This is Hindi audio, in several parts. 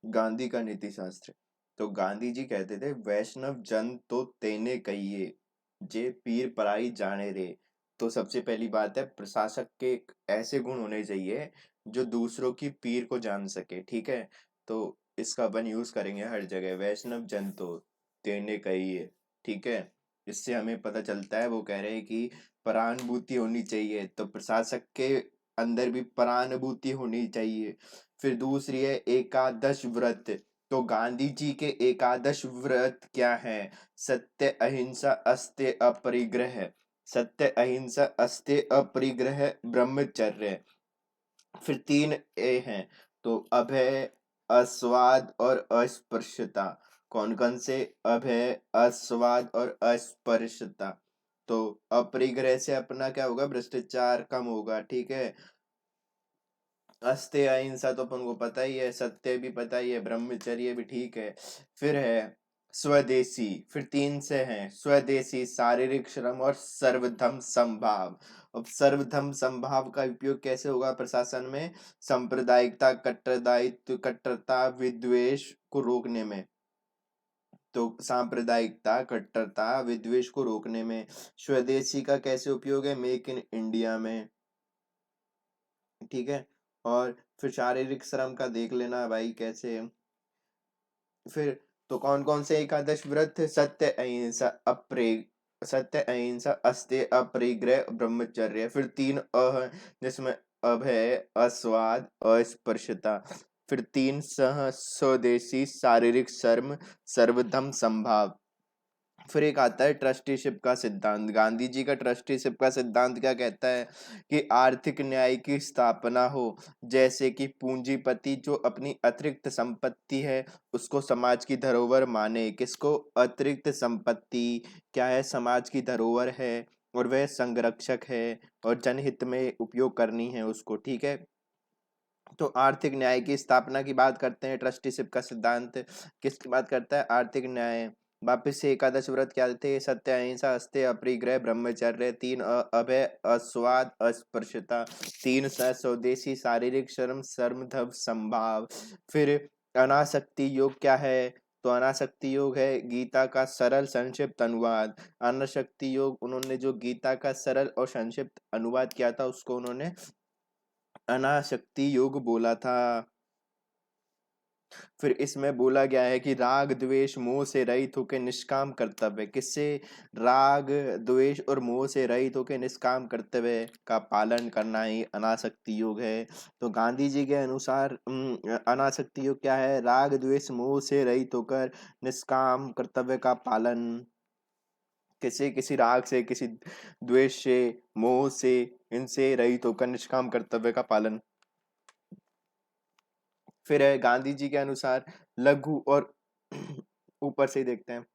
गांधी का नीति शास्त्र। तो गांधी जी कहते थे, वैष्णव जन तो तेने कहिए, जे पीर पराई जाने रे। तो सबसे पहली बात है, प्रशासक के ऐसे गुण होने चाहिए जो दूसरों की पीर को जान सके, ठीक है। तो इसका अपन यूज करेंगे हर जगह, वैष्णव जन तो तेने कहिए, ठीक है। इससे हमें पता चलता है, वो कह रहे हैं कि परानुभूति होनी चाहिए, तो प्रशासक के अंदर भी परानुभूति होनी चाहिए। फिर दूसरी है एकादश व्रत। तो गांधी जी के एकादश व्रत क्या है? सत्य, अहिंसा, अस्त्य, अपरिग्रह। सत्य, अहिंसा, अस्त्य, अपरिग्रह, ब्रह्मचर्य। फिर तीन ए हैं, तो अभय, अस्वाद और अस्पृश्यता। कौन कौन से? अभय, अस्वाद और अस्पृश्यता। तो अपरिग्रह से अपना क्या होगा? भ्रष्टाचार कम होगा, ठीक है। अस्त्य अहिंसा तो अपन को पता ही है, सत्य भी पता ही है, ब्रह्मचर्य भी ठीक है। फिर है स्वदेशी। फिर तीन से हैं, स्वदेशी, शारीरिक श्रम और सर्वधर्म संभाव। अब सर्वधर्म संभाव का उपयोग कैसे होगा प्रशासन में? सांप्रदायिकता, कट्टरदायित्व, कट्टरता, विद्वेष को रोकने में। तो सांप्रदायिकता, कट्टरता, विद्वेष को रोकने में। स्वदेशी का कैसे उपयोग है? मेक इन इंडिया में, ठीक है। और फिर शारीरिक श्रम का देख लेना भाई कैसे। फिर तो कौन कौन से एकादश व्रत थे? सत्य, अहिंसा, सत्य, अहिंसा, अस्त्य, अपरिग्रह, ब्रह्मचर्य। फिर तीन हैं, जिसमें अभय, अस्वाद, अस्पृश्यता। फिर तीन सह, स्वदेशी, शारीरिक श्रम, सर्वधर्म संभाव। फिर एक आता है ट्रस्टीशिप का सिद्धांत। गांधी जी का ट्रस्टीशिप का सिद्धांत क्या कहता है? कि आर्थिक न्याय की स्थापना हो, जैसे कि पूंजीपति जो अपनी अतिरिक्त संपत्ति है उसको समाज की धरोहर माने। किसको? अतिरिक्त संपत्ति क्या है? समाज की धरोहर है, और वह संरक्षक है, और जनहित में उपयोग करनी है उसको, ठीक है। तो आर्थिक न्याय की स्थापना की बात करते हैं, ट्रस्टीशिप का सिद्धांत किसकी बात करता है? आर्थिक न्याय। वापिस से एकादश व्रत क्या थे? सत्य, अहिंसा, अस्त्य, अपरिग्रह, ब्रह्मचर्य। तीन अभय, अस्वाद, अस्पृश्यता। तीन स्वदेशी, शारीरिक श्रम, सर्वधर्म संभाव। फिर अनासक्ति योग क्या है? तो अनासक्ति योग है गीता का सरल संक्षिप्त अनुवाद। अनासक्ति योग, उन्होंने जो गीता का सरल और संक्षिप्त अनुवाद किया था उसको उन्होंने अनासक्ति योग बोला था। फिर इसमें बोला गया है कि राग, द्वेष, मोह से रहित होकर निष्काम कर्तव्य। किससे? राग, द्वेष और मोह से रहित होकर निष्काम कर्तव्य का पालन करना ही अनासक्ति योग है। तो गांधी जी के अनुसार अनासक्ति योग क्या है? राग, द्वेष, मोह से रहित होकर निष्काम कर्तव्य का पालन। किसी राग से, किसी द्वेष से, मोह से, इनसे रहित होकर निष्काम कर्तव्य का पालन। फिर है गांधी जी के अनुसार लघु और ऊपर से ही देखते हैं।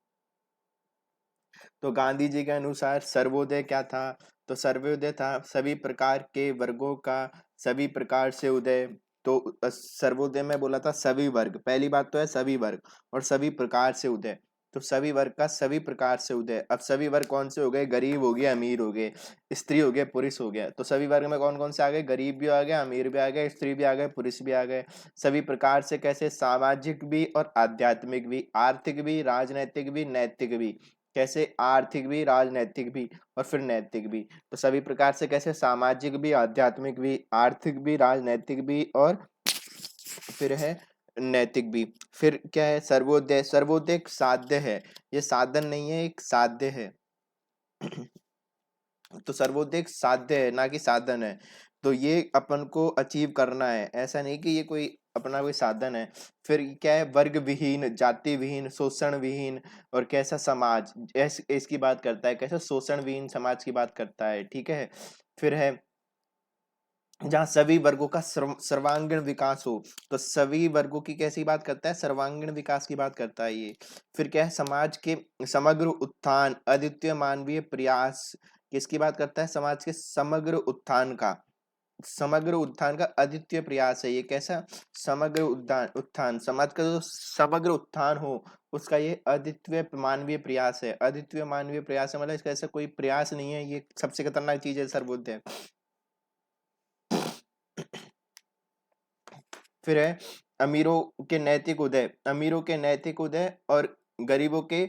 तो गांधी जी के अनुसार सर्वोदय क्या था? तो सर्वोदय था सभी प्रकार के वर्गों का सभी प्रकार से उदय। तो सर्वोदय में बोला था सभी वर्ग, पहली बात तो है सभी वर्ग, और सभी प्रकार से उदय। तो सभी वर्ग का सभी प्रकार से उदय। अब सभी वर्ग कौन से हो गए? गरीब हो गए, अमीर हो गए, स्त्री हो गए, पुरुष हो गया। तो सभी वर्ग में कौन कौन से आ गए? गरीब भी आ गए, अमीर भी आ गए, स्त्री भी आ गए, पुरुष भी आ गए। सभी प्रकार से कैसे? सामाजिक भी और आध्यात्मिक भी, आर्थिक भी, राजनैतिक भी, नैतिक भी। कैसे? आर्थिक भी, राजनैतिक भी, और फिर नैतिक भी। तो सभी प्रकार से कैसे? सामाजिक भी, आध्यात्मिक भी, आर्थिक भी, राजनैतिक भी, और फिर है नैतिक भी। फिर क्या है? सर्वोदय। सर्वोदय एक साध्य है, ये साधन नहीं है, एक साध्य है। तो सर्वोदय एक साध्य है, ना कि साधन है। तो ये अपन को अचीव करना है, ऐसा नहीं कि ये कोई अपना कोई साधन है। फिर क्या है? वर्ग विहीन, जाति विहीन, शोषण विहीन, और कैसा समाज, इसकी बात करता है, कैसा शोषण विहीन समाज की बात करता है, ठीक है। फिर है जहाँ सभी वर्गों का सर्वांगीण विकास हो। तो सभी वर्गों की कैसी बात करता है? सर्वांगीण विकास की बात करता है ये। फिर क्या है? समाज के समग्र उत्थान, अद्वितीय मानवीय प्रयास। किसकी बात करता है? समाज के समग्र उत्थान का, समग्र उत्थान का अद्वितीय प्रयास है ये। कैसा? समग्र उत्थान, उत्थान समाज का जो समग्र उत्थान हो उसका ये अद्वितीय मानवीय प्रयास है। अद्वितीय मानवीय प्रयास है मतलब इसका ऐसा कोई प्रयास नहीं है, ये सबसे खतरनाक चीज है सर्वोदय। फिर है अमीरों के नैतिक उदय, अमीरों के नैतिक उदय और गरीबों के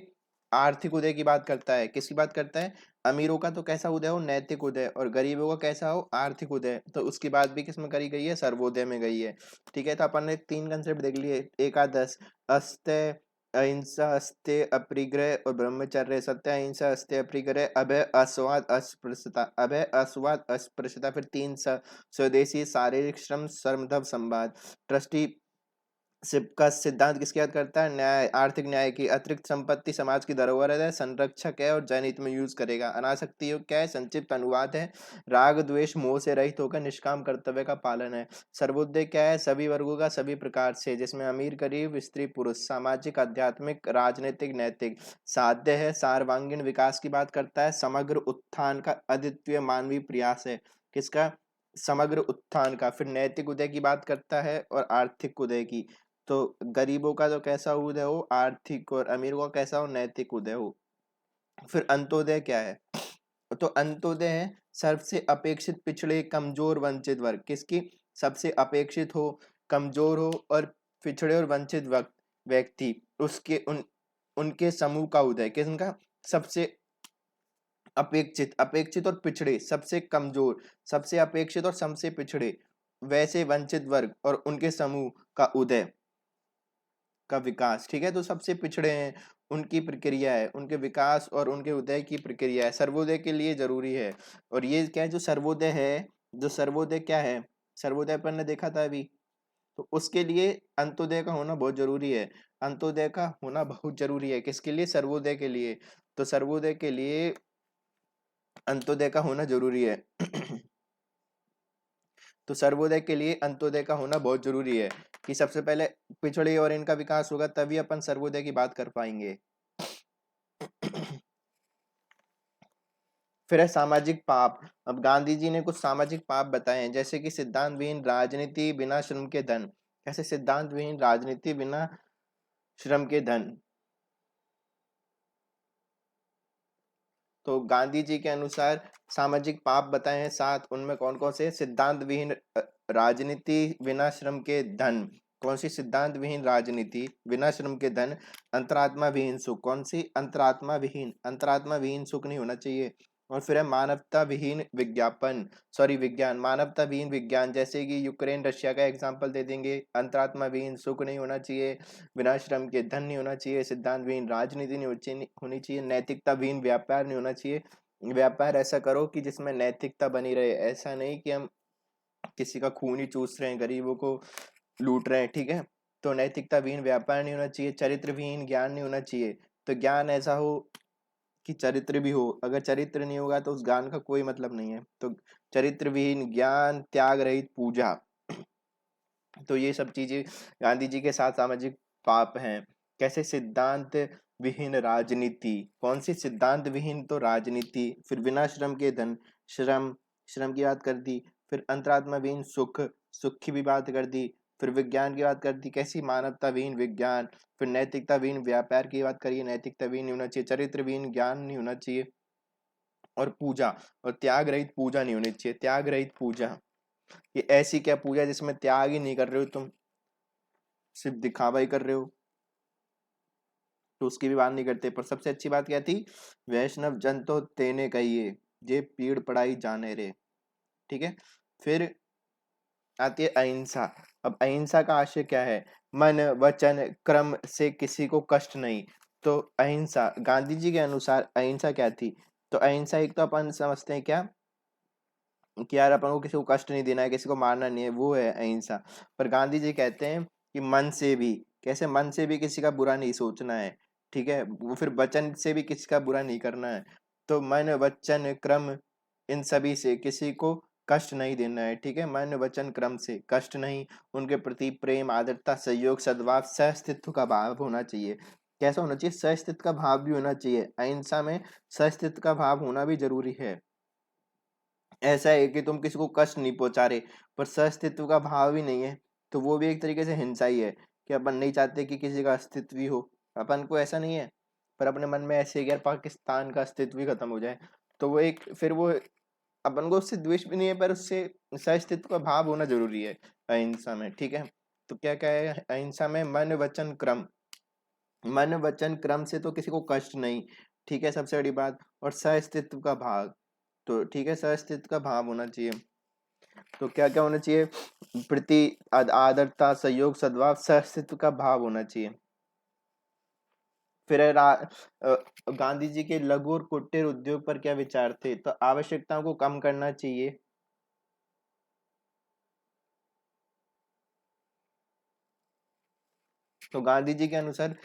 आर्थिक उदय की बात करता है। किसकी बात करता है? अमीरों का तो कैसा उदय हो? नैतिक उदय। और गरीबों का कैसा हो? आर्थिक उदय। तो उसकी बात भी किसमें करी गई है? सर्वोदय में गई है। ठीक है, तो अपन ने 3 कंसेप्ट देख लिए। एकादश, अस्तेय, अहिंसा, अस्तेय, अपरिग्रह और ब्रह्मचर्य। सत्य, अहिंसा, अस्तेय, अपरिग्रह, अभय, अस्वाद, अस्पृश्यता। अभय, अस्वाद, अस्पृश्यता। फिर 3 स्वदेशी, शारीरिक श्रम, श्रमदव, संवाद। ट्रस्टी सिप का सिद्धांत किसकी याद करता है? न्याय, आर्थिक न्याय की। अतिरिक्त संपत्ति समाज की धरोहर है, संरक्षक है और जनहित में यूज करेगा। अनासक्ति योग क्या है? संक्षिप्त अनुवाद है। राग द्वेष मोह से रहित होकर निष्काम कर्तव्य का पालन है। सर्वोदय क्या है? सभी वर्गों का सभी प्रकार से, जिसमें अमीर गरीब स्त्री पुरुष, सामाजिक आध्यात्मिक राजनीतिक नैतिक। साध्य है, सार्वांगीण विकास की बात करता है। समग्र उत्थान का अद्वितीय मानवीय प्रयास है। किसका? समग्र उत्थान का। फिर नैतिक उदय की बात करता है और आर्थिक उदय की। तो गरीबों का तो कैसा उदय हो? आर्थिक। और अमीरों का कैसा हो? नैतिक उदय हो। फिर अंत्योदय क्या है? तो अंत्योदय है सबसे अपेक्षित पिछड़े कमजोर वंचित वर्ग। किसकी? सबसे अपेक्षित हो, कमजोर हो और पिछड़े और वंचित व्यक्ति, उसके उनके समूह का उदय। किसका? सबसे अपेक्षित, अपेक्षित और पिछड़े, सबसे कमजोर, सबसे अपेक्षित और सबसे पिछड़े, वैसे वंचित वर्ग और उनके समूह का उदय, का विकास। ठीक है, तो सबसे पिछड़े हैं, उनकी प्रक्रिया है, उनके विकास और उनके उदय की प्रक्रिया है, सर्वोदय के लिए जरूरी है। और ये क्या है? जो सर्वोदय है, जो सर्वोदय क्या है? सर्वोदय अपन ने देखा था अभी। तो उसके लिए अंत्योदय का होना बहुत जरूरी है। अंत्योदय का होना बहुत जरूरी है। किसके लिए? सर्वोदय के लिए। तो सर्वोदय के लिए अंत्योदय का होना जरूरी है। तो सर्वोदय के लिए अंत्योदय का होना बहुत जरूरी है कि सबसे पहले पिछड़े और इनका विकास होगा, तभी अपन सर्वोदय की बात कर पाएंगे। फिर है सामाजिक पाप। अब गांधी जी ने कुछ सामाजिक पाप बताए हैं, जैसे कि सिद्धांत विहीन राजनीति बिना श्रम के धन। कैसे? सिद्धांत विहीन राजनीति बिना श्रम के धन। तो गांधी जी के अनुसार सामाजिक पाप बताए हैं 7। उनमें कौन कौन से? सिद्धांत विहीन राजनीति बिना श्रम के धन। कौन सी? सिद्धांत विहीन राजनीति बिना श्रम के धन। अंतरात्मा विहीन सुख। कौन सी? अंतरात्मा विहीन, अंतरात्मा विहीन सुख नहीं होना चाहिए। और फिर है मानवता विहीन विज्ञापन, सॉरी विज्ञान, मानवता विहीन विज्ञान, जैसे कि यूक्रेन रशिया का एग्जांपल दे देंगे। अंतरात्मा विहीन सुख नहीं होना चाहिए, बिना श्रम के धन नहीं होना चाहिए, सिद्धांत विहीन राजनीति नहीं होनी चाहिए, नैतिकता विहीन व्यापार नहीं होना चाहिए। व्यापार ऐसा करो कि जिसमें नैतिकता बनी रहे, ऐसा नहीं कि हम किसी का खून ही चूस रहे हैं, गरीबों को लूट रहे हैं। ठीक है, तो नैतिकता विहीन व्यापार नहीं होना चाहिए। चरित्र विहीन ज्ञान नहीं होना चाहिए। तो ज्ञान ऐसा हो कि चरित्र भी हो। अगर चरित्र नहीं होगा तो उस ज्ञान का कोई मतलब नहीं है। तो चरित्र विहीन ज्ञान, त्याग रहित पूजा। तो ये सब चीजें गांधी जी के साथ सामाजिक पाप हैं। कैसे? सिद्धांत विहीन राजनीति। कौन सी? सिद्धांत विहीन तो राजनीति। फिर बिना श्रम के धन, श्रम, श्रम की बात कर दी। फिर अंतरात्मा विहीन सुख, सुख की भी बात कर दी। फिर विज्ञान की बात कर दी, कैसी? मानवता विहीन विज्ञान। फिर नैतिकता विहीन व्यापार की बात करिए, नैतिकता विहीन नहीं होना चाहिए। चरित्र विहीन ज्ञान नहीं होना चाहिए। और पूजा, और त्याग रहित पूजा नहीं होनी चाहिए। त्याग रहित पूजा, ये ऐसी क्या पूजा जिसमें त्याग ही नहीं कर रहे हो तुम, सिर्फ दिखावा ही कर रहे हो, तो उसकी भी बात नहीं करते। पर सबसे अच्छी बात क्या थी? वैष्णव जन तो तेने कहिए, जे पीड़ पड़ाई जाने रे। ठीक है, फिर आती है अहिंसा। अब अहिंसा का आशय क्या है? मन वचन क्रम से किसी को कष्ट नहीं। तो अहिंसा, गांधी जी के अनुसार अहिंसा क्या थी? तो अहिंसा एक तो अपन समझते हैं क्या कि यार अपन को किसी को कष्ट नहीं देना है, किसी को मारना नहीं है, वो है अहिंसा। पर गांधी जी कहते हैं कि मन से भी, कैसे? मन से भी किसी का बुरा नहीं सोचना है। ठीक है, वो फिर वचन से भी किसी का बुरा नहीं करना है। तो मन वचन क्रम, इन सभी से किसी को कष्ट नहीं देना है। ठीक है, मन वचन क्रम से कष्ट नहीं, उनके प्रति प्रेम, आदरता, सहयोग, सद्भाव, सहअस्तित्व का भाव होना चाहिए। कैसा होना चाहिए? सहअस्तित्व का भाव भी होना चाहिए। अहिंसा में सहअस्तित्व का भाव होना भी जरूरी है। ऐसा है कि तुम किसी को कष्ट नहीं पहुंचा रहे पर सहअस्तित्व का भाव ही नहीं है, तो वो भी एक तरीके से हिंसा ही है कि अपन नहीं चाहते कि किसी का अस्तित्व ही हो। अपन को ऐसा नहीं है, पर अपने मन में ऐसे है कि यार पाकिस्तान का अस्तित्व ही खत्म हो जाए। तो वो एक, फिर वो अपन को उससे द्वेष भी नहीं है, पर उससे सहअस्तित्व का भाव होना जरूरी है अहिंसा में। ठीक है, तो क्या क्या है अहिंसा में? मन वचन क्रम, मन वचन क्रम से तो किसी को कष्ट नहीं, ठीक है, सबसे बड़ी बात। और सहअस्तित्व का भाव, तो ठीक है, सहअस्तित्व का भाव होना चाहिए। तो क्या क्या होना चाहिए? प्रति आदरता, सहयोग, सद्भाव, सहअस्तित्व का भाव होना चाहिए। फिर है गांधी जी के लघु और कुटीर उद्योग पर क्या विचार थे? तो आवश्यकताओं को कम करना चाहिए। तो गांधी जी के अनुसार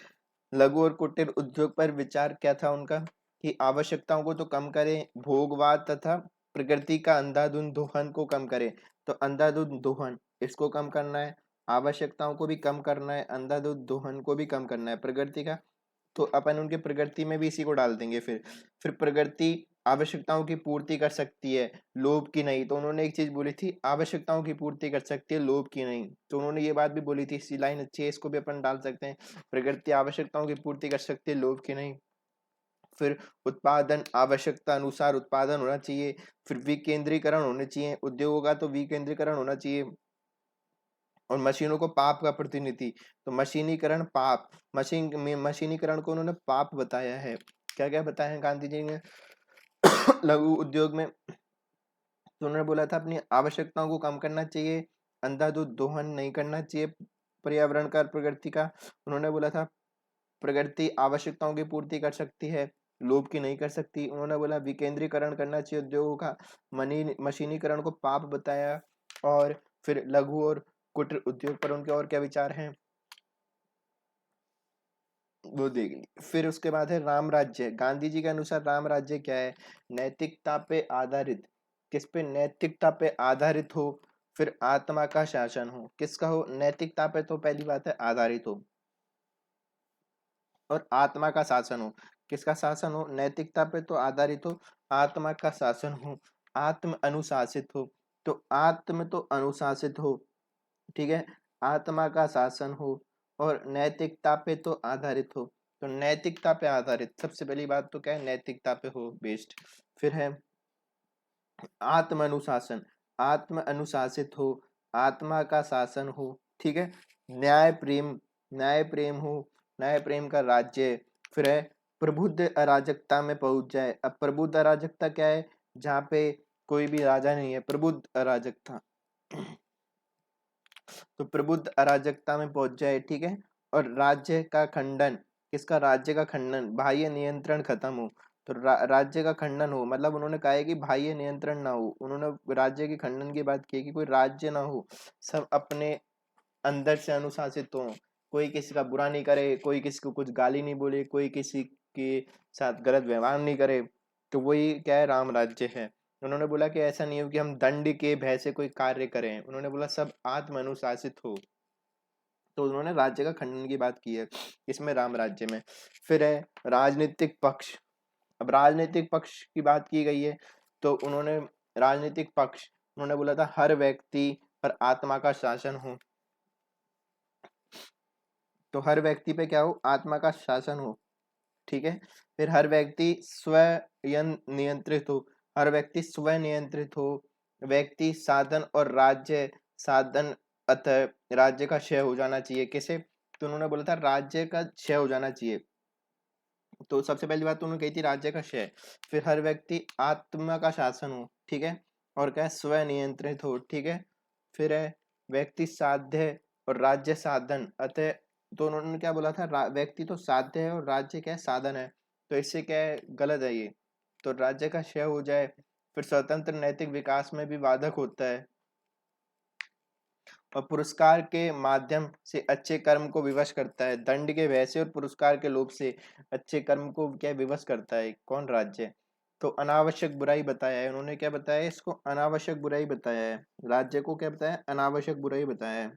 लघु और कुटीर उद्योग पर विचार क्या था उनका? कि आवश्यकताओं को तो कम करें, भोगवाद तथा प्रकृति का अंधाधुंध दोहन को कम करें। तो अंधाधुंध दोहन, इसको कम करना है, आवश्यकताओं को भी कम करना है, अंधाधुंध दोहन को भी कम करना है, प्रकृति का, तो अपन उनके प्रकृति में भी इसी को डाल देंगे। फिर प्रकृति आवश्यकताओं की पूर्ति कर सकती है, लोभ की नहीं। तो उन्होंने एक चीज बोली थी, आवश्यकताओं की पूर्ति कर सकती है, लोभ की नहीं। तो उन्होंने ये बात भी बोली थी, इसी लाइन अच्छी है, इसको भी अपन डाल सकते हैं, प्रकृति आवश्यकताओं की पूर्ति कर सकती है, लोभ की नहीं। फिर उत्पादन, आवश्यकता अनुसार उत्पादन होना चाहिए। फिर विकेंद्रीकरण होने चाहिए, उद्योगों का तो विकेंद्रीकरण होना चाहिए। और मशीनों को पाप का प्रतिनिधि, तो मशीनीकरण पाप, मशीनीकरण को उन्होंने पाप बताया है। क्या क्या बताया है गांधी जी ने लघु उद्योग में? तो उन्होंने बोला था अपनी आवश्यकताओं को कम करना चाहिए, अंधाधुंध दोहन नहीं करना चाहिए पर्यावरण का, प्रकृति का। उन्होंने बोला था प्रकृति आवश्यकताओं की पूर्ति कर सकती है, लोभ की नहीं कर सकती। उन्होंने बोला विकेंद्रीकरण करना चाहिए उद्योगों का, मनी मशीनीकरण को पाप बताया। और फिर लघु और कुटीर उद्योग पर उनके और क्या विचार हैं वो देख ली। फिर उसके बाद है राम राज्य। गांधी जी के अनुसार राम राज्य क्या है? नैतिकता पे आधारित, किस पे? नैतिकता पे आधारित हो। फिर आत्मा का शासन हो, किसका हो? नैतिकता पे तो पहली बात है आधारित हो, और आत्मा का शासन हो। किसका शासन हो? नैतिकता पे तो आधारित हो, आत्मा का शासन हो, आत्म अनुशासित हो। तो आत्म तो अनुशासित हो, ठीक है, आत्मा का शासन हो, और नैतिकता पे तो आधारित हो। तो नैतिकता पे आधारित, सबसे पहली बात तो क्या है? नैतिकता पे हो बेस्ड। फिर है आत्म अनुशासन, आत्म अनुशासित हो, आत्मा का शासन हो, ठीक है, न्याय प्रेम, न्याय प्रेम हो, न्याय प्रेम का राज्य। फिर है प्रबुद्ध अराजकता में पहुंच जाए। अब प्रबुद्ध अराजकता क्या है? जहाँ पे कोई भी राजा नहीं है, प्रबुद्ध अराजकता। तो प्रबुद्ध अराजकता में पहुंच जाए, ठीक है। और राज्य का खंडन, किसका? राज्य का खंडन, बाह्य नियंत्रण खत्म हो। तो राज्य का खंडन हो, मतलब उन्होंने कहा है कि बाह्य नियंत्रण ना हो। उन्होंने राज्य के खंडन की बात की है कि कोई राज्य ना हो, सब अपने अंदर से अनुशासित हो, कोई किसी का बुरा नहीं करे, कोई किसी को कुछ गाली नहीं बोले, कोई किसी के साथ गलत व्यवहार नहीं करे। तो वही क्या है? राम राज्य है। उन्होंने बोला कि ऐसा नहीं हो कि हम दंड के भय से कोई कार्य करें। उन्होंने बोला सब आत्म अनुशासित हो। तो उन्होंने राज्य का खंडन की बात की है इसमें, राम राज्य में। फिर है राजनीतिक पक्ष। अब राजनीतिक पक्ष की बात की गई है, तो उन्होंने राजनीतिक पक्ष, उन्होंने बोला था हर व्यक्ति पर आत्मा का शासन हो। तो हर व्यक्ति पे क्या हो? आत्मा का शासन हो, ठीक है। फिर हर व्यक्ति स्वयं नियंत्रित हो, हर व्यक्ति स्वयं नियंत्रित हो। व्यक्ति साधन और राज्य साधन, अतः राज्य का क्षय हो जाना चाहिए। किसे? तो उन्होंने बोला था राज्य का क्षय हो जाना चाहिए। तो सबसे पहली बात तो उन्होंने कही थी राज्य का क्षय। फिर हर व्यक्ति आत्मा का शासन हो, ठीक है, और क्या? स्व नियंत्रित हो, ठीक है। फिर है व्यक्ति साध्य और राज्य साधन, अतः। तो उन्होंने क्या बोला था? व्यक्ति तो साध्य है और राज्य क्या है? साधन है। तो इससे क्या है? गलत है ये। तो राज्य का क्षय हो जाए। फिर स्वतंत्र नैतिक विकास में भी बाधक होता है। और पुरस्कार के माध्यम से अच्छे कर्म को विवश करता है, दंड के भय से और पुरस्कार के लोभ से अच्छे कर्म को क्या विवश करता है? कौन? राज्य। तो अनावश्यक बुराई बताया है, उन्होंने क्या बताया है? इसको अनावश्यक बुराई बताया है। राज्य को क्या बताया? अनावश्यक बुराई बताया है।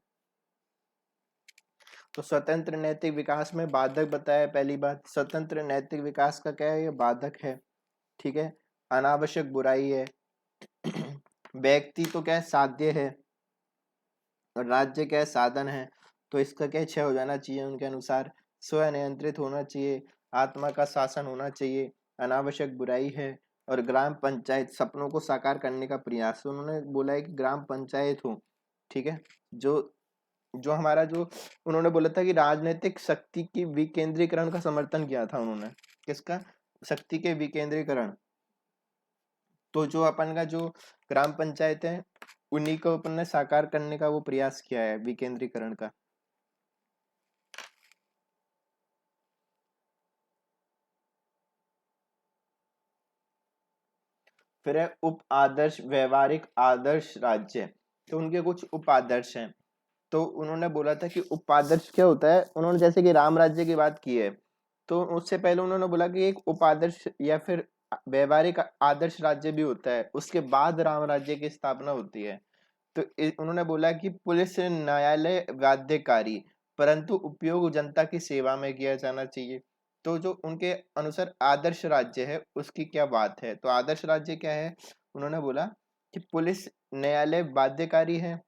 तो स्वतंत्र नैतिक विकास में बाधक बताया है। पहली बात, स्वतंत्र नैतिक विकास का क्या है? ये बाधक है, ठीक है। अनावश्यक बुराई है। व्यक्ति तो क्या है? साध्य है, और राज्य क्या है? साधन है। तो इसका क्या क्षय हो जाना चाहिए उनके अनुसार। स्व नियंत्रित होना चाहिए, आत्मा का शासन होना चाहिए, अनावश्यक बुराई है। और ग्राम पंचायत, सपनों को साकार करने का प्रयास। तो उन्होंने बोला है कि ग्राम पंचायत हो, ठीक है, जो जो हमारा जो उन्होंने बोला था कि राजनीतिक शक्ति की विकेंद्रीकरण का समर्थन किया था उन्होंने। किसका? शक्ति के विकेंद्रीकरण। तो जो अपन का जो ग्राम पंचायत है उन्हीं को अपन ने साकार करने का वो प्रयास किया है, विकेंद्रीकरण का। फिर है उप आदर्श व्यवहारिक आदर्श राज्य। तो उनके कुछ उप आदर्श हैं। तो उन्होंने बोला था कि उपादर्श क्या होता है, उन्होंने जैसे कि राम राज्य की बात की है, तो उससे पहले उन्होंने बोला कि एक उपादर्श या फिर व्यवहारिक आदर्श राज्य भी होता है, उसके बाद राम राज्य की स्थापना होती है। तो उन्होंने बोला कि पुलिस न्यायालय बाध्यकारी, परंतु उपयोग जनता की सेवा में किया जाना चाहिए। तो जो उनके अनुसार आदर्श राज्य है उसकी क्या बात है, तो आदर्श राज्य क्या है, उन्होंने बोला कि पुलिस न्यायालय बाध्यकारी है,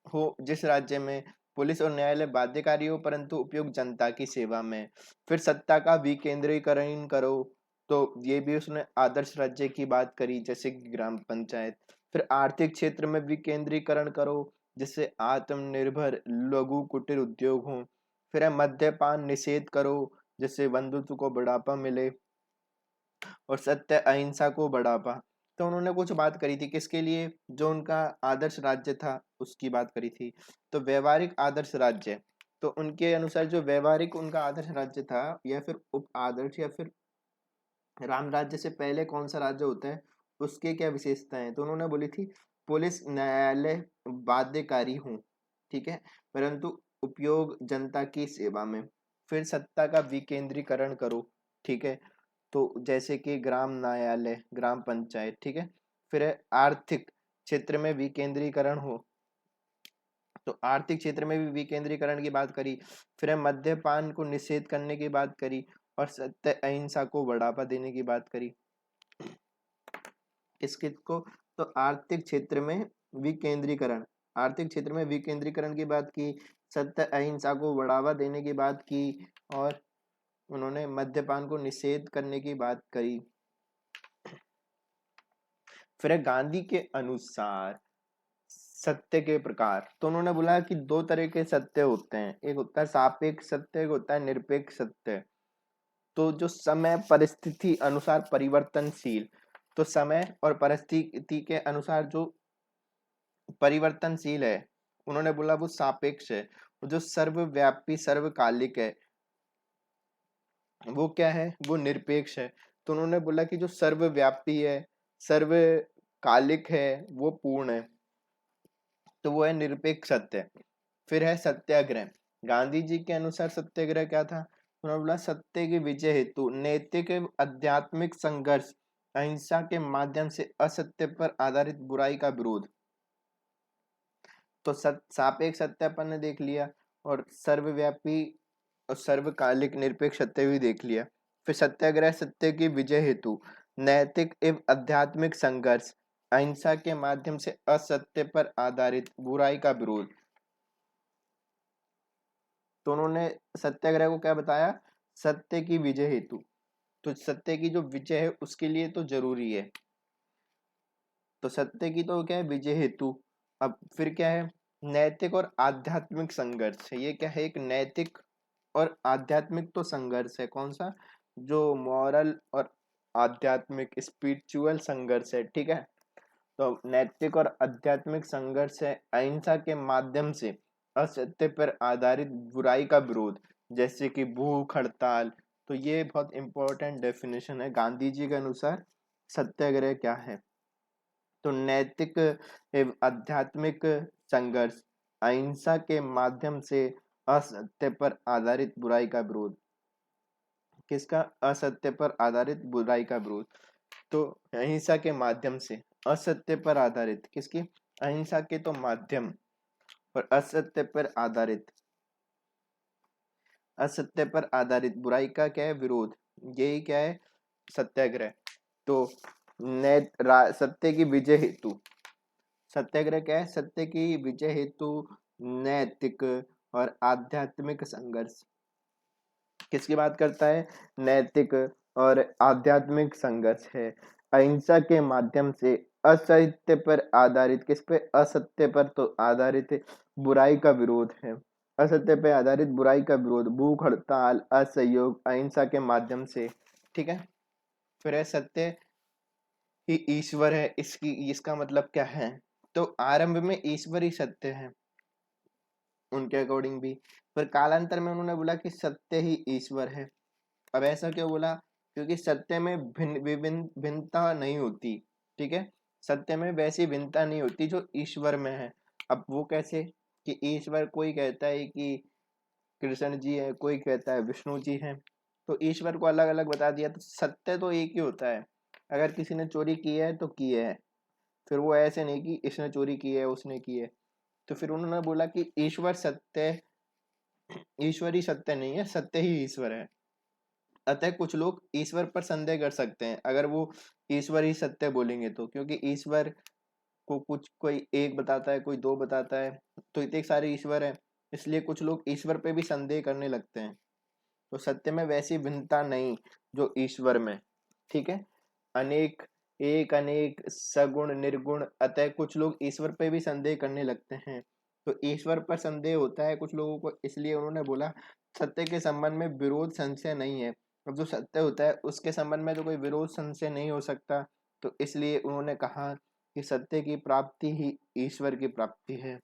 हो जिस राज्य में पुलिस और न्यायालय बाध्यकारी हो परंतु उपयोग जनता की सेवा में। फिर सत्ता का विकेंद्रीकरण करो, तो ये भी उसने आदर्श राज्य की बात करी, जैसे कि ग्राम पंचायत। फिर आर्थिक क्षेत्र में विकेंद्रीकरण करो, जिससे आत्मनिर्भर लघु कुटीर उद्योग हो। फिर है मद्यपान निषेध करो, जिससे बंधुत्व को बढ़ावा मिले और सत्य अहिंसा को बढ़ावा। तो उन्होंने कुछ बात करी थी किसके लिए, जो उनका आदर्श राज्य था उसकी बात करी थी। तो व्यवहारिक आदर्श राज्य, तो उनके अनुसार जो व्यवहारिक उनका आदर्श राज्य था या फिर उप आदर्श या फिर राम राज्य से पहले कौन सा राज्य होता है उसके क्या विशेषताएं, तो उन्होंने बोली थी पुलिस न्यायालय बाध्यकारी हूँ, ठीक है, परंतु उपयोग जनता की सेवा में। फिर सत्ता का विकेंद्रीकरण करो, ठीक है, तो जैसे कि ग्राम न्यायालय ग्राम पंचायत, ठीक है। फिर है आर्थिक क्षेत्र में विकेंद्रीकरण हो, तो आर्थिक क्षेत्र में भी विकेंद्रीकरण की बात करी। फिर है मद्यपान को निषेध करने की बात करी और सत्य अहिंसा को बढ़ावा देने की बात करी। किस को, तो आर्थिक क्षेत्र में विकेंद्रीकरण, आर्थिक क्षेत्र में विकेंद्रीकरण की बात की, सत्य अहिंसा को बढ़ावा देने की बात की और उन्होंने मद्यपान को निषेध करने की बात करी। फिर गांधी के अनुसार सत्य के प्रकार, तो उन्होंने बोला कि दो तरह के सत्य होते हैं, एक होता है सापेक्ष सत्य, एक होता है निरपेक्ष सत्य। तो जो समय परिस्थिति अनुसार परिवर्तनशील, तो समय और परिस्थिति के अनुसार जो परिवर्तनशील है उन्होंने बोला वो सापेक्ष है। जो सर्वव्यापी सर्वकालिक है वो क्या है, वो निरपेक्ष है। तो उन्होंने बोला कि जो सर्वव्यापी है सर्वकालिक है वो पूर्ण है, तो वो है निरपेक्ष सत्य। फिर है सत्याग्रह। गांधी जी के अनुसार सत्याग्रह क्या था, उन्होंने बोला सत्य की विजय हेतु नैतिक एवं आध्यात्मिक संघर्ष, अहिंसा के माध्यम से असत्य पर आधारित बुराई का विरोध। तो सापेक्ष सत्य अपन ने देख लिया और सर्वव्यापी और सर्वकालिक निरपेक्ष सत्य भी देख लिया। फिर सत्याग्रह सत्य की विजय हेतु नैतिक एवं आध्यात्मिक संघर्ष, अहिंसा के माध्यम से असत्य पर आधारित बुराई का विरोध। तो उन्होंने सत्याग्रह को क्या बताया, सत्य की विजय हेतु, तो सत्य की जो विजय है उसके लिए तो जरूरी है, तो सत्य की तो क्या है विजय हेतु। अब फिर क्या है, नैतिक और आध्यात्मिक संघर्ष है, ये क्या है एक नैतिक और आध्यात्मिक तो संघर्ष है, कौन सा, जो मॉरल और आध्यात्मिक स्पिरिचुअल संघर्ष है, ठीक है। तो नैतिक और आध्यात्मिक संघर्ष है अहिंसा के माध्यम से असत्य पर आधारित बुराई का विरोध, जैसे कि भूख हड़ताल। तो ये बहुत इंपॉर्टेंट डेफिनेशन है गांधी जी के अनुसार सत्याग्रह क्या है। तो नैतिक एवं आध्यात्मिक संघर्ष, अहिंसा के माध्यम से असत्य पर आधारित बुराई का विरोध, किसका, असत्य पर आधारित बुराई का विरोध। तो अहिंसा के माध्यम से असत्य पर आधारित, किसकी, अहिंसा के तो माध्यम और असत्य पर आधारित, असत्य पर आधारित बुराई का क्या है विरोध, यही क्या है सत्याग्रह। तो सत्य की विजय हेतु, सत्याग्रह क्या है, सत्य की विजय हेतु नैतिक और आध्यात्मिक संघर्ष, किसकी बात करता है, नैतिक और आध्यात्मिक संघर्ष है अहिंसा के माध्यम से असत्य पर आधारित, किस पे, असत्य पर तो आधारित बुराई का विरोध है। असत्य पे आधारित बुराई का विरोध, भूख हड़ताल, असहयोग, अहिंसा के माध्यम से। ठीक है। फिर है सत्य ही ईश्वर है। इसका मतलब क्या है? तो आरंभ में ईश्वर ही सत्य है उनके अकॉर्डिंग भी, पर कालांतर में उन्होंने बोला कि सत्य ही ईश्वर है। अब ऐसा क्यों बोला? क्योंकि सत्य में भिन्नता नहीं होती। ठीक है। सत्य में वैसी भिन्नता नहीं होती जो ईश्वर में है। अब वो कैसे? कि ईश्वर कोई कहता है कि कृष्ण जी है, कोई कहता है विष्णु जी है, तो ईश्वर को अलग अलग बता दिया। तो सत्य तो एक ही होता है। अगर किसी ने चोरी की है तो की है, फिर वो ऐसे नहीं कि इसने चोरी की है उसने की है। तो फिर उन्होंने बोला कि ईश्वर ही सत्य नहीं है, सत्य ही ईश्वर है। अतः कुछ लोग ईश्वर पर संदेह कर सकते हैं अगर वो ईश्वर ही सत्य बोलेंगे तो, क्योंकि ईश्वर को कुछ कोई एक बताता है, कोई दो बताता है, तो इतने सारे ईश्वर है, इसलिए कुछ लोग ईश्वर पे भी संदेह करने लगते हैं। तो सत्य में वैसी भिन्नता नहीं जो ईश्वर में। ठीक है। अनेक, एक अनेक, सगुण निर्गुण, अतः कुछ लोग ईश्वर पे भी संदेह करने लगते हैं। तो ईश्वर पर संदेह होता है कुछ लोगों को, इसलिए उन्होंने बोला सत्य के संबंध में विरोध संशय नहीं है। अब जो सत्य होता है उसके संबंध में तो कोई विरोध संशय नहीं हो सकता। तो इसलिए उन्होंने कहा कि सत्य की प्राप्ति ही ईश्वर की प्राप्ति है।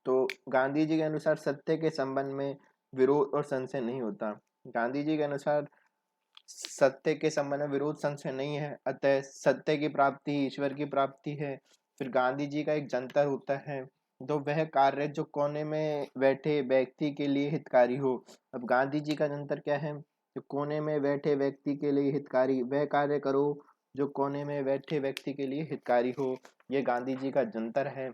तो गांधी जी के अनुसार सत्य के संबंध में विरोध और संशय नहीं होता। गांधी जी के अनुसार सत्य के संबंध में विरोध संशय नहीं है, अतः सत्य की प्राप्ति ईश्वर की प्राप्ति है। फिर गांधी जी का एक जंतर होता है, तो वह कार्य जो कोने में बैठे व्यक्ति के लिए हितकारी हो। अब गांधी जी का जंतर क्या है? जो कोने में बैठे व्यक्ति के लिए हितकारी वह कार्य करो जो कोने में बैठे व्यक्ति के लिए हितकारी हो। यह गांधी जी का जंतर है।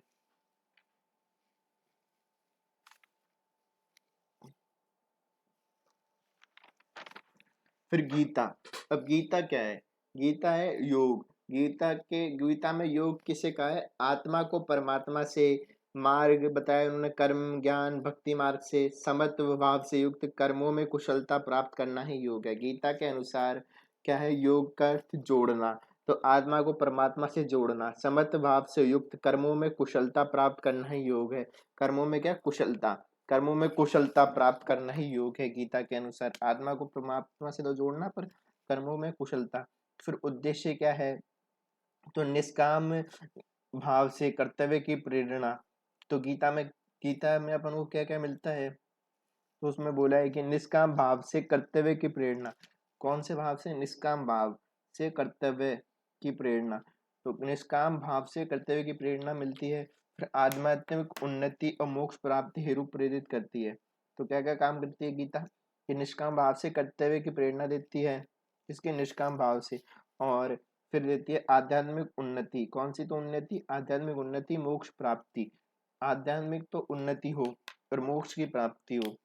फिर गीता। अब गीता क्या है? गीता है योग। गीता में योग किसे कहा है? आत्मा को परमात्मा से, मार्ग बताया उन्होंने कर्म ज्ञान भक्ति मार्ग से, समत्व भाव से युक्त कर्मों में कुशलता प्राप्त करना ही योग है। गीता के अनुसार क्या है? योग का अर्थ जोड़ना। तो आत्मा को परमात्मा से जोड़ना, समत्व भाव से युक्त कर्मों में कुशलता प्राप्त करना ही योग है। कर्मों में क्या? कुशलता। कर्मों में कुशलता प्राप्त करना ही योग है गीता के अनुसार। आत्मा को परमात्मा से तो जोड़ना, पर कर्मों में कुशलता। फिर उद्देश्य क्या है? तो निष्काम भाव से कर्तव्य की प्रेरणा। तो गीता में अपन को क्या क्या मिलता है? तो उसमें बोला है कि निष्काम भाव से कर्तव्य की प्रेरणा। कौन से भाव से? निष्काम भाव से कर्तव्य की प्रेरणा। तो निष्काम भाव से कर्तव्य की प्रेरणा मिलती है। फिर आध्यात्मिक उन्नति और मोक्ष प्राप्ति हेतु प्रेरित करती है। तो क्या क्या काम करती है गीता? कि निष्काम भाव से कर्तव्य की प्रेरणा देती है, इसके निष्काम भाव से। और फिर देती है आध्यात्मिक उन्नति। कौन सी? तो उन्नति, आध्यात्मिक उन्नति, मोक्ष प्राप्ति। आध्यात्मिक तो उन्नति हो और मोक्ष की प्राप्ति हो।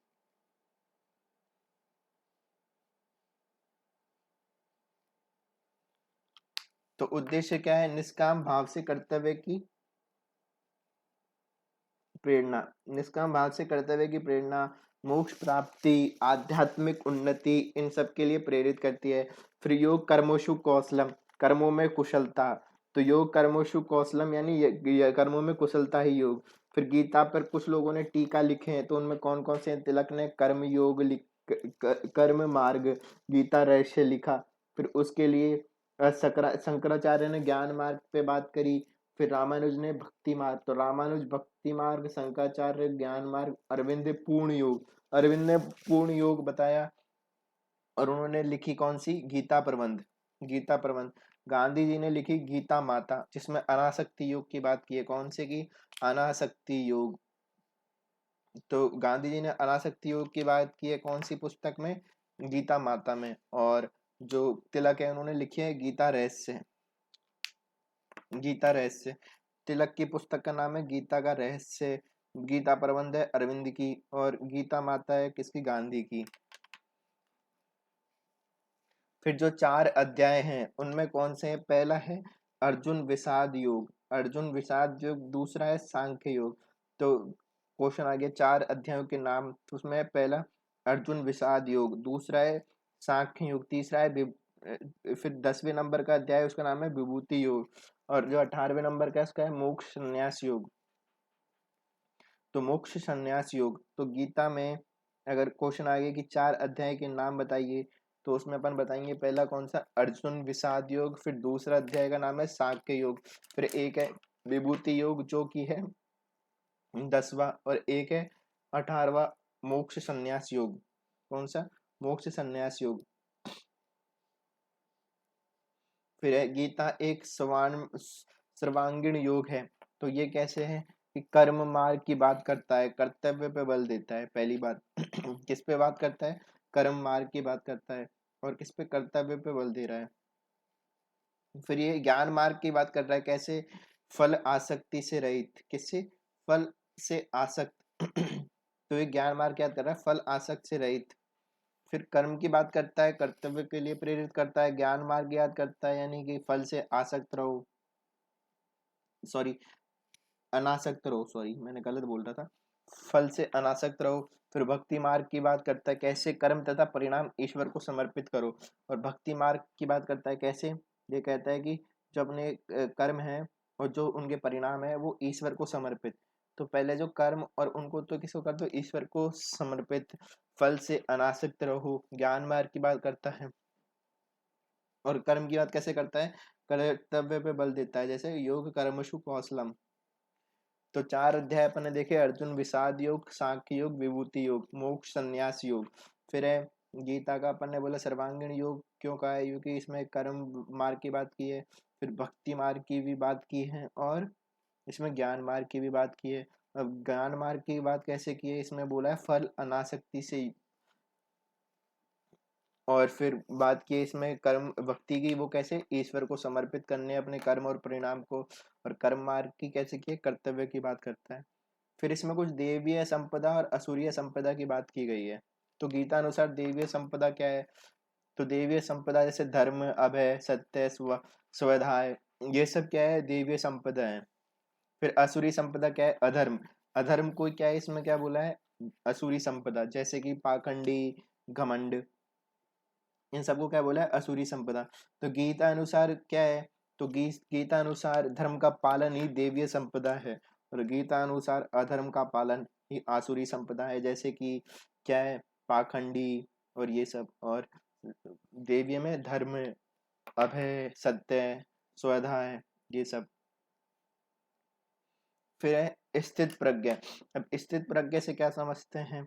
तो उद्देश्य क्या है? निष्काम भाव से कर्तव्य की प्रेरणा। निष्काम भाव से कर्तव्य की प्रेरणा, मोक्ष प्राप्ति, आध्यात्मिक उन्नति, इन सब के लिए प्रेरित करती है। फिर योग कर्मोषु कौशलम, कर्मों में कुशलता। तो योग कर्मोषु कौशलम यानी ये कर्मों में कुशलता ही योग। फिर गीता पर कुछ लोगों ने टीका लिखे हैं, तो उनमें कौन कौन से? तिलक ने कर्म योग कर्म मार्ग गीता रहस्य लिखा। फिर उसके लिए शंकराचार्य ने ज्ञान मार्ग पे बात करी। फिर रामानुज ने भक्ति मार्ग। तो रामानुज भक्ति मार्ग, शंकराचार्य ज्ञान मार्ग, अरविंद पूर्ण योग। अरविंद ने पूर्ण योग बताया। और उन्होंने लिखी कौन सी? गीता प्रबंध। गीता प्रबंध। गांधी जी ने लिखी गीता माता, जिसमें अनासक्ति योग की बात की है। कौन से की? अनासक्ति योग। तो गांधी जी ने अनासक्ति योग की बात की है कौन सी पुस्तक में? गीता माता में। और जो तिलक है उन्होंने लिखी है गीता रहस्य। गीता रहस्य। तिलक की पुस्तक का नाम है गीता का रहस्य। गीता प्रबंध है अरविंद की, और गीता माता है किसकी? गांधी की। फिर जो 4 अध्याय हैं उनमें कौन से हैं? पहला है अर्जुन विषाद योग। अर्जुन विषाद योग। दूसरा है सांख्य योग। तो क्वेश्चन आ गया 4 अध्यायों के नाम, तो उसमें है पहला अर्जुन विषाद योग, दूसरा है सांख्य योग, तीसरा है फिर 10वें नंबर का अध्याय उसका नाम है विभूति योग, और जो 18वें नंबर का है उसका है मोक्ष संन्यास योग। तो मोक्ष संन्यास योग, तो गीता में अगर क्वेश्चन आ गया कि 4 अध्याय के नाम बताइए, तो उसमें अपन बताएंगे पहला कौन सा, अर्जुन विषाद योग, फिर दूसरा अध्याय का नाम है सांख्य योग, फिर एक है विभूति योग जो कि है 10वां, और एक है 18वां मोक्ष संन्यास योग। कौन सा, मोक्ष संन्यास योग। फिर है गीता एक सर्वांगीण योग है। तो ये कैसे है कि कर्म मार्ग की बात करता है, कर्तव्य पे बल देता है, पहली बात किस पे बात करता है, कर्म मार्ग की बात करता है, और किस पे, कर्तव्य पे बल दे रहा है। फिर ये ज्ञान मार्ग की बात कर रहा है, कैसे, फल आसक्ति से रहित, किससे, फल से आसक्त तो ये ज्ञान मार्ग क्या कर रहा है, फल आसक्त से रहित। फिर कर्म की बात करता है, कर्तव्य के लिए प्रेरित करता है, ज्ञान मार्ग याद करता है, यानी कि फल से आसक्त रहो, सॉरी अनासक्त रहो, सॉरी मैंने गलत बोल रहा था, फल से अनासक्त रहो। फिर भक्ति मार्ग की बात करता है, कैसे कर्म तथा परिणाम ईश्वर को समर्पित करो। और भक्ति मार्ग की बात करता है कैसे, ये कहता है कि जो अपने कर्म है और जो उनके परिणाम है वो ईश्वर को समर्पित। तो पहले जो कर्म और उनको तो किसको कर दो, ईश्वर को समर्पित, फल से अनासक्त रहो, ज्ञान मार्ग की बात करता है। और कर्म की बात कैसे करता है, कर्तव्य पे बल देता है, जैसे योग कर्मशु कौशलम। तो 4 अध्याय अपन ने देखे, अर्जुन विषाद योग, सांख्य योग, विभूति योग, मोक्ष संन्यास योग। फिर है गीता का अपन ने बोला सर्वांगीण योग क्यों कहा है, क्योंकि इसमें कर्म मार्ग की बात की है, फिर भक्ति मार्ग की भी बात की है, और इसमें ज्ञान मार्ग की भी बात की है। अब ज्ञान मार्ग की बात कैसे की है, इसमें बोला है फल अनासक्ति से। और फिर बात की इसमें कर्म भक्ति की, वो कैसे, ईश्वर को समर्पित करने अपने कर्म और परिणाम को। और कर्म मार्ग की कैसे की है, कर्तव्य की बात करता है। फिर इसमें कुछ देवीय संपदा और असुरीय संपदा की बात की गई है। तो गीता अनुसार देवीय संपदा क्या है, तो देवीय संपदा जैसे धर्म, अभय, सत्य, स्वधाय, ये सब क्या है, देवीय संपदा है। फिर असुरी संपदा क्या है, अधर्म, अधर्म को क्या है, इसमें क्या बोला है, असुरी संपदा, जैसे कि पाखंडी, घमंड, इन सबको क्या बोला है, असुरी संपदा। तो गीता अनुसार क्या है, तो गीता अनुसार धर्म का पालन ही देवीय संपदा है, और गीता अनुसार अधर्म का पालन ही आसुरी संपदा है, जैसे कि क्या है, पाखंडी और ये सब। और देवीय में धर्म, अभय, सत्य, स्वधाय, ये सब। फिर है स्थित प्रज्ञा। अब स्थित प्रज्ञा से क्या समझते हैं,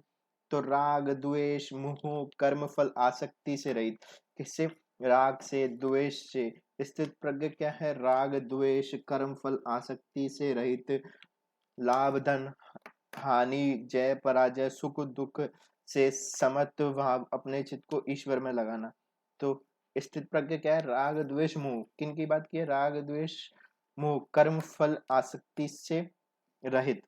तो राग द्वेष मोह कर्म फल आसक्ति से रहित, किससे, राग से, द्वेष से। स्थित प्रज्ञा क्या है, राग द्वेष कर्म फल आसक्ति से रहित, लाभ धन हानि जय पराजय सुख दुख से समत्व भाव, अपने चित्त को ईश्वर में लगाना। तो स्थित प्रज्ञा क्या है, राग द्वेष मोह, किन की बात की है, राग द्वेष मोह कर्म फल आसक्ति से रहित,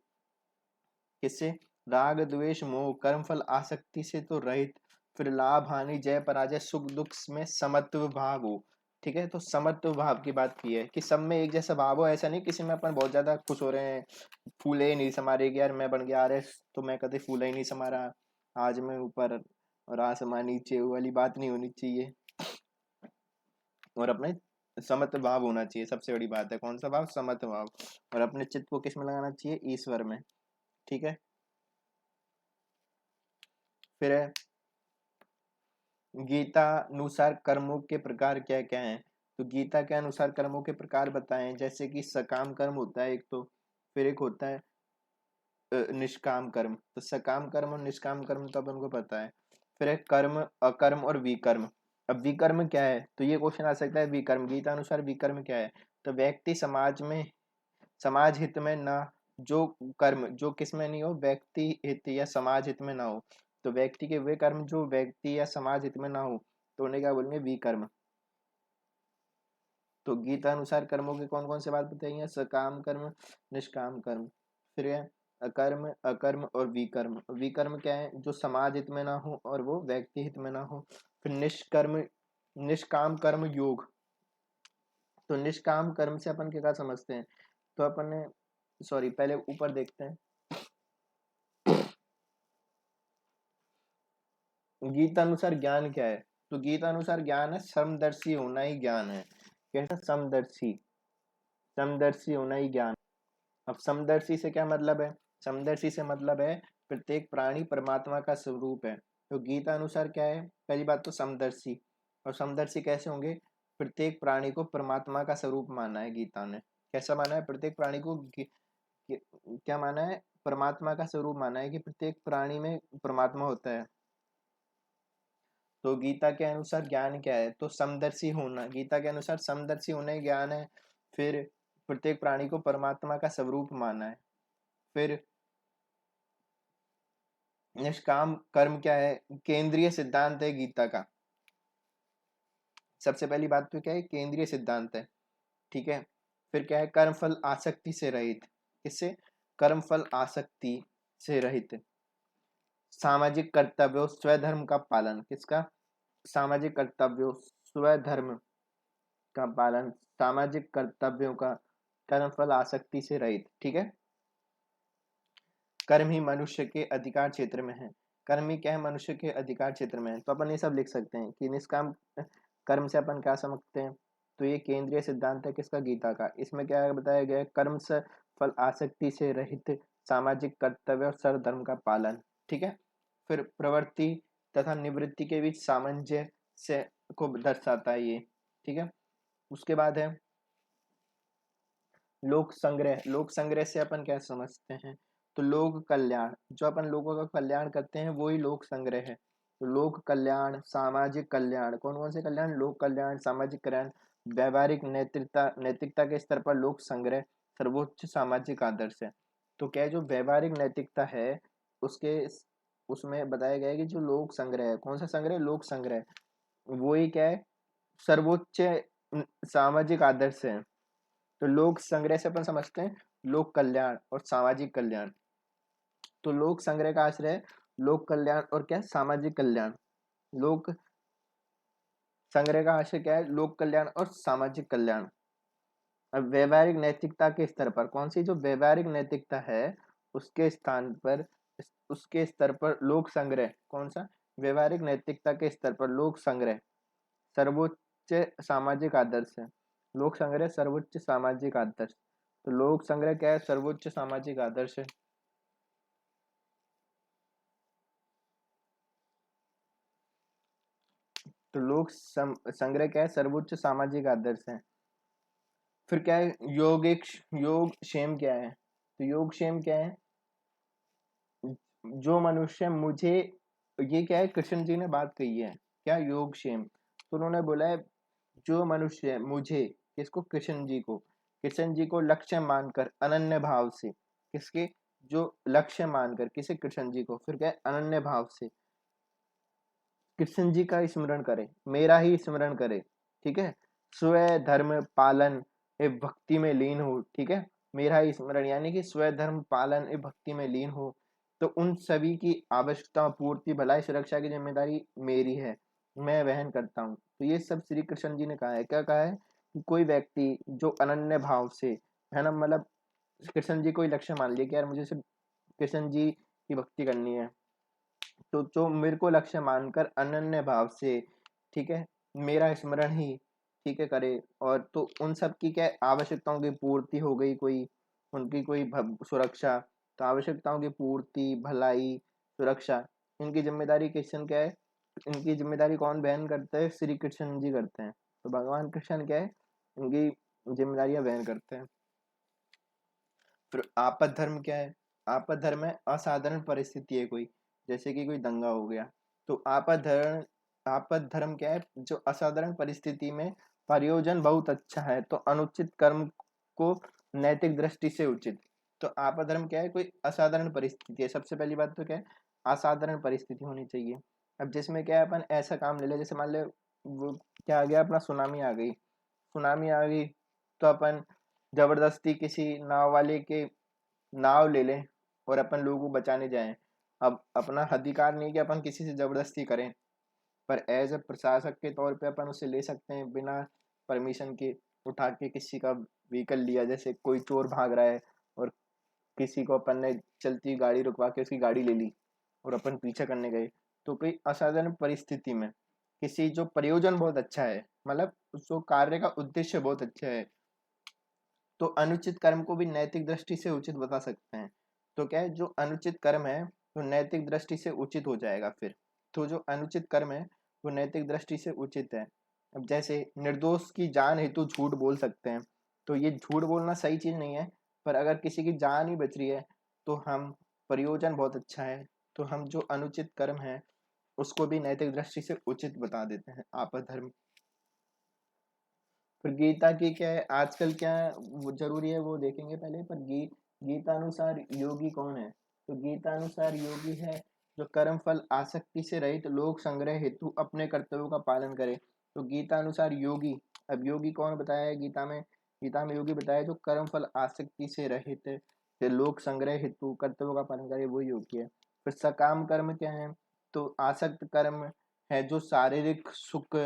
किससे, राग द्वेष मोह कर्म फल आसक्ति से तो रहित। फिर लाभ हानि जय पराजय सुख दुख में समत्व भाव हो। ठीक है, तो समत्व भाव की बात की है कि सब में एक जैसा भाव हो, ऐसा नहीं किसी में अपन बहुत ज्यादा खुश हो रहे हैं, फूले ही नहीं समा रहे कि यार मैं बन गया, अरे तो मैं कभी फूला ही नहीं समा रहा, आज मैं ऊपर और आसमान नीचे, वो वाली बात नहीं होनी चाहिए। और अपने समत्व भाव होना चाहिए, सबसे बड़ी बात है, कौन सा भाव, समत्व भाव। और अपने चित्त को किस में लगाना चाहिए, ईश्वर में। ठीक है, फिर है गीता अनुसार कर्मों के प्रकार क्या क्या हैं। तो गीता के अनुसार कर्मों के प्रकार बताएं, जैसे कि सकाम कर्म होता है एक, तो फिर एक होता है निष्काम कर्म। तो सकाम कर्म और निष्काम कर्म तो अपन को पता है। फिर है कर्म, अकर्म और विकर्म। अब विकर्म क्या है, तो ये क्वेश्चन आ सकता है, विकर्म गीता अनुसार विकर्म क्या है, तो व्यक्ति समाज में, समाज हित में ना, जो कर्म जो किस में नहीं हो, व्यक्ति हित या समाज हित में ना हो, तो व्यक्ति के वे कर्म जो व्यक्ति या समाज हित में ना हो, तो उन्हें क्या बोलेंगे, विकर्म। तो गीता अनुसार कर्मों के कौन कौन से बात बताई है, सकाम कर्म, निष्काम कर्म। फिर है अकर्म, अकर्म और विकर्म। विकर्म क्या है, जो समाज हित में ना हो और वो व्यक्ति हित में ना हो। फिर निष्कर्म, निष्काम कर्म योग। तो निष्काम कर्म से अपन क्या समझते हैं, तो अपन ने, सॉरी पहले ऊपर देखते हैं, गीता अनुसार ज्ञान क्या है। तो गीता अनुसार ज्ञान है समदर्शी होना ही ज्ञान है। कैसा? समदर्शी, समदर्शी होना ही ज्ञान। अब समदर्शी से क्या मतलब है? समदर्शी से मतलब है प्रत्येक प्राणी परमात्मा का स्वरूप है। तो गीता अनुसार क्या है? पहली बात तो समदर्शी। और समदर्शी कैसे होंगे? प्रत्येक प्राणी को परमात्मा का स्वरूप माना है गीता ने। कैसा माना है? प्रत्येक प्राणी को क्या माना है? परमात्मा का स्वरूप माना है कि प्रत्येक प्राणी में परमात्मा होता है। तो गीता के अनुसार ज्ञान क्या है? तो समदर्शी होना। गीता के अनुसार समदर्शी होना ही ज्ञान है। फिर प्रत्येक प्राणी को परमात्मा का स्वरूप माना है। फिर निष्काम कर्म क्या है? केंद्रीय सिद्धांत है गीता का। सबसे पहली बात तो क्या है? केंद्रीय सिद्धांत है। ठीक है। फिर क्या है? कर्म फल आसक्ति से रहित। किससे? कर्म फल आसक्ति से रहित। सामाजिक कर्तव्यों स्वधर्म का पालन। किसका? सामाजिक कर्तव्यों स्वधर्म का पालन, सामाजिक कर्तव्यों का, कर्म फल आसक्ति से रहित। ठीक है। कर्म ही मनुष्य के अधिकार क्षेत्र में है। कर्म ही क्या है? मनुष्य के अधिकार क्षेत्र में है। तो अपन ये सब लिख सकते हैं कि निष्काम कर्म से अपन क्या समझते हैं? तो ये केंद्रीय सिद्धांत है किसका? गीता का। इसमें क्या बताया गया है? कर्म से फल आसक्ति से रहित, सामाजिक कर्तव्य और सर्वधर्म का पालन। ठीक है। फिर प्रवृत्ति तथा निवृत्ति के बीच सामंजस्य को दर्शाता है ये। ठीक है। उसके बाद है लोक संग्रह। लोक संग्रह से अपन क्या समझते हैं? तो लोक कल्याण, जो अपन लोगों का कल्याण करते हैं वो ही लोक संग्रह है। तो लोक कल्याण, सामाजिक कल्याण, कौन कौन से कल्याण? लोक कल्याण, सामाजिक कल्याण, व्यवहारिक नैतिकता, नैतिकता के स्तर पर लोक संग्रह सर्वोच्च सामाजिक आदर्श है। तो क्या है? जो व्यवहारिक नैतिकता है उसके उसमें बताया गया है कि जो लोक संग्रह है, कौन सा संग्रह? लोक संग्रह, वो ही क्या है? सर्वोच्च सामाजिक आदर्श है। तो लोक संग्रह से अपन समझते हैं लोक कल्याण और सामाजिक कल्याण। तो लोक संग्रह का आश्रय है लोक कल्याण और क्या? सामाजिक कल्याण। लोक संग्रह का आशय क्या है? लोक कल्याण और सामाजिक कल्याण। अब व्यवहारिक नैतिकता के स्तर पर, कौन सी? जो व्यवहारिक नैतिकता है उसके स्थान पर, उसके स्तर पर लोक संग्रह, कौन सा? व्यवहारिक नैतिकता के स्तर पर लोक संग्रह सर्वोच्च सामाजिक आदर्श है। लोक संग्रह सर्वोच्च सामाजिक आदर्श। तो लोक संग्रह क्या है? सर्वोच्च सामाजिक आदर्श है। तो लोक संग्रह क्या है? सर्वोच्च सामाजिक आदर्श है। फिर क्या है? योग क्षेम क्या है? तो योग क्षेम क्या है? जो मनुष्य मुझे, ये क्या है? कृष्ण जी ने बात कही है। क्या? योग क्षेम। तो उन्होंने बोला है जो मनुष्य मुझे, किसको? कृष्ण जी को लक्ष्य मानकर अनन्य भाव से, किसके? जो लक्ष्य मानकर, किसे? कृष्ण जी को। फिर क्या है? अनन्य भाव से कृष्ण जी का स्मरण करे, मेरा ही स्मरण करे। ठीक है। स्व धर्म पालन ए भक्ति में लीन हो। ठीक है। मेरा ही स्मरण यानी कि स्व धर्म पालन ए भक्ति में लीन हो। तो उन सभी की आवश्यकता पूर्ति भलाई सुरक्षा की जिम्मेदारी मेरी है, मैं वहन करता हूँ। तो ये सब श्री कृष्ण जी ने कहा है। क्या कहा है? कि कोई व्यक्ति जो अनन्य भाव से, है ना, मतलब कृष्ण जी को ही लक्ष्य मान लिया कि यार मुझे सिर्फ कृष्ण जी की भक्ति करनी है, तो जो मेरे को लक्ष्य मानकर अनन्य भाव से, ठीक है, मेरा स्मरण ही, ठीक है, करे, और तो उन सब की क्या आवश्यकताओं की पूर्ति हो गई, कोई उनकी कोई सुरक्षा, तो आवश्यकताओं की पूर्ति, भलाई, सुरक्षा, इनकी जिम्मेदारी कृष्ण क्या है? इनकी जिम्मेदारी कौन वहन करते हैं? श्री कृष्ण जी करते हैं। तो भगवान कृष्ण क्या है? इनकी जिम्मेदारियां वहन करते हैं। फिर आपद धर्म क्या है? आपद धर्म है असाधारण परिस्थिति है कोई, जैसे कि कोई दंगा हो गया, तो आपद धर्म क्या है? जो असाधारण परिस्थिति में प्रयोजन बहुत अच्छा है तो अनुचित कर्म को नैतिक दृष्टि से उचित। तो आपद धर्म क्या है? कोई असाधारण परिस्थिति है। सबसे पहली बात तो क्या है? असाधारण परिस्थिति होनी चाहिए। अब जिसमें क्या है, अपन ऐसा काम ले ले, जैसे मान ले वो क्या आ गया अपना, सुनामी आ गई, सुनामी आ गई, तो अपन जबरदस्ती किसी नाव वाले के नाव ले लें और अपन लोगों को बचाने जाएं। अब अपना अधिकार नहीं कि अपन किसी से जबरदस्ती करें, पर एज ए प्रशासक के तौर पे अपन उसे ले सकते हैं बिना परमिशन के, उठा के किसी का व्हीकल लिया, जैसे कोई चोर भाग रहा है और किसी को अपन ने चलती गाड़ी रुकवा के उसकी गाड़ी ले ली और अपन पीछा करने गए, तो कोई असाधारण परिस्थिति में किसी जो प्रयोजन बहुत अच्छा है, मतलब जो कार्य का उद्देश्य बहुत अच्छा है, तो अनुचित कर्म को भी नैतिक दृष्टि से उचित बता सकते हैं। तो क्या है, जो अनुचित कर्म है वो नैतिक दृष्टि से उचित हो जाएगा फिर। तो जो अनुचित कर्म है वो नैतिक दृष्टि से उचित है। अब जैसे निर्दोष की जान हेतु झूठ बोल सकते हैं, तो ये झूठ बोलना सही चीज नहीं है, पर अगर किसी की जान ही बच रही है तो हम, प्रयोजन बहुत अच्छा है, तो हम जो अनुचित कर्म है उसको भी नैतिक दृष्टि से उचित बता देते हैं, आपधर्म। फिर गीता की क्या है आजकल, क्या वो जरूरी है वो देखेंगे पहले, पर गीता अनुसार योगी कौन है? तो गीता अनुसार योगी है जो कर्म फल आसक्ति से रहित लोक संग्रह हेतु अपने कर्तव्यों का पालन करे। तो गीता अनुसार योगी, अब योगी कौन बताया है गीता में? गीता में योगी बताया जो कर्म फल आसक्ति से रहित है, लोक संग्रह हेतु कर्तव्यों का पालन करे, वो योगी है। फिर सकाम कर्म क्या है? तो आसक्त कर्म है जो शारीरिक सुख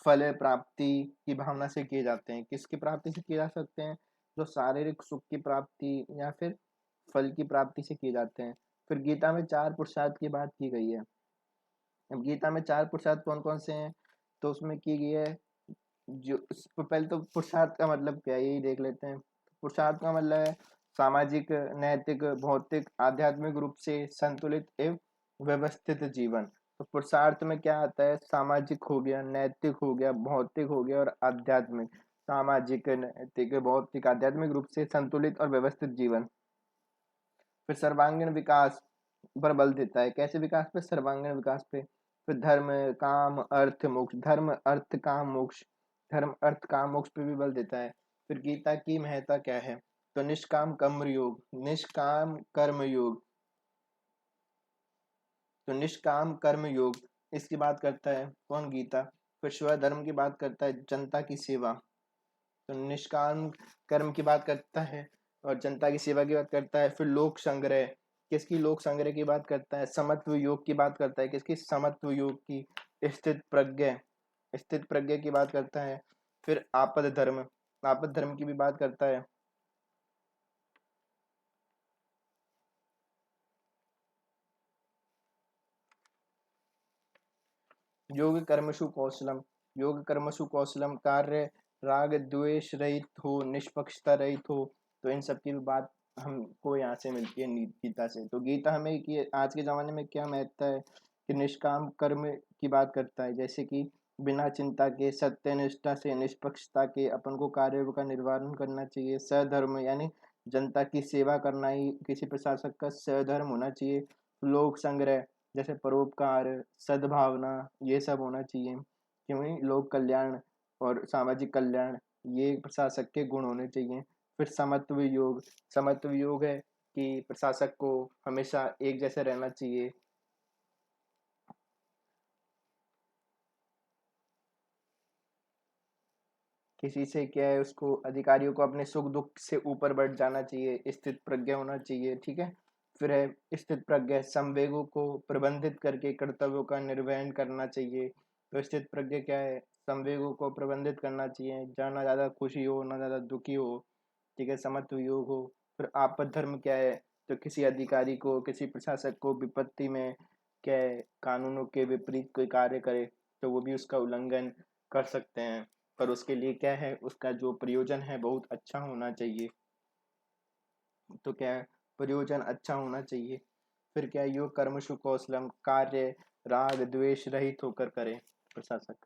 फल प्राप्ति की भावना से किए जाते हैं। किसकी प्राप्ति से किए जा सकते हैं? जो शारीरिक सुख की प्राप्ति या फिर फल की प्राप्ति से किए जाते हैं। फिर गीता में 4 पुरुषार्थ की बात की गई है। अब गीता में 4 पुरुषार्थ कौन कौन से हैं? तो उसमें की गई है, जो पहले तो पुरुषार्थ का मतलब क्या है यही देख लेते हैं। पुरुषार्थ का मतलब है सामाजिक, नैतिक, भौतिक, आध्यात्मिक रूप से संतुलित एवं व्यवस्थित जीवन। तो पुरुषार्थ में क्या आता है? सामाजिक हो गया, नैतिक हो गया, भौतिक हो गया और आध्यात्मिक। सामाजिक, नैतिक, भौतिक, आध्यात्मिक रूप से संतुलित और व्यवस्थित जीवन। फिर सर्वांगीण विकास पर बल देता है। कैसे विकास पे? सर्वांगीण विकास पे। फिर धर्म, काम, अर्थ, मोक्ष, धर्म, अर्थ, काम, मोक्ष, धर्म, अर्थ, काम, मोक्ष पे भी बल देता है। फिर गीता की महत्ता क्या है? तो निष्काम कर्म योग, निष्काम कर्म योग, तो निष्काम कर्म योग इसकी बात करता है कौन? गीता। फिर स्वधर्म की बात करता है, जनता की सेवा। तो निष्काम कर्म की बात करता है और जनता की सेवा की बात करता है। फिर लोक संग्रह, किसकी? लोक संग्रह की बात करता है। समत्व योग की बात करता है, किसकी? समत्व योग की। स्थित प्रज्ञ, स्थित प्रज्ञ की बात करता है। फिर आपद धर्म, आपद धर्म की भी बात करता है। योग कर्मसु कौशलम, योग कर्मसु कौशलम, कार्य राग द्वेष रहित हो, निष्पक्षता रहित हो। तो इन सब की भी बात हमको यहाँ से मिलती है गीता से। तो गीता हमें कि आज के जमाने में क्या महत्व है कि निष्काम कर्म की बात करता है, जैसे कि बिना चिंता के, सत्यनिष्ठा से, निष्पक्षता के अपन को कार्यों का निर्वहन करना चाहिए। सधर्म यानी जनता की सेवा करना ही किसी प्रशासक का सधर्म होना चाहिए। लोक संग्रह जैसे परोपकार, सद्भावना, ये सब होना चाहिए, क्योंकि लोक कल्याण और सामाजिक कल्याण ये प्रशासक के गुण होने चाहिए। फिर समत्व योग, समत्व योग है कि प्रशासक को हमेशा एक जैसे रहना चाहिए। किसी से क्या है, उसको अधिकारियों को अपने सुख दुख से ऊपर बढ़ जाना चाहिए, स्थित प्रज्ञ होना चाहिए, ठीक है। फिर है स्थित प्रज्ञ, संवेगों को प्रबंधित करके कर्तव्यों का निर्वहन करना चाहिए। तो स्थित प्रज्ञ क्या है? संवेगों को प्रबंधित करना चाहिए, जहाँ ना ज्यादा खुशी हो ना ज्यादा दुखी हो, ठीक है, समत्व योग हो। फिर आपद धर्म क्या है? तो किसी अधिकारी को, किसी प्रशासक को विपत्ति में क्या है, कानूनों के विपरीत कोई कार्य करे तो वो भी उसका उल्लंघन कर सकते हैं, पर उसके लिए क्या है, उसका जो प्रयोजन है बहुत अच्छा होना चाहिए। तो क्या है, प्रयोजन अच्छा होना चाहिए। फिर क्या है, योग कर्मशु कौशलम, कार्य राग द्वेष रहित होकर करे प्रशासक।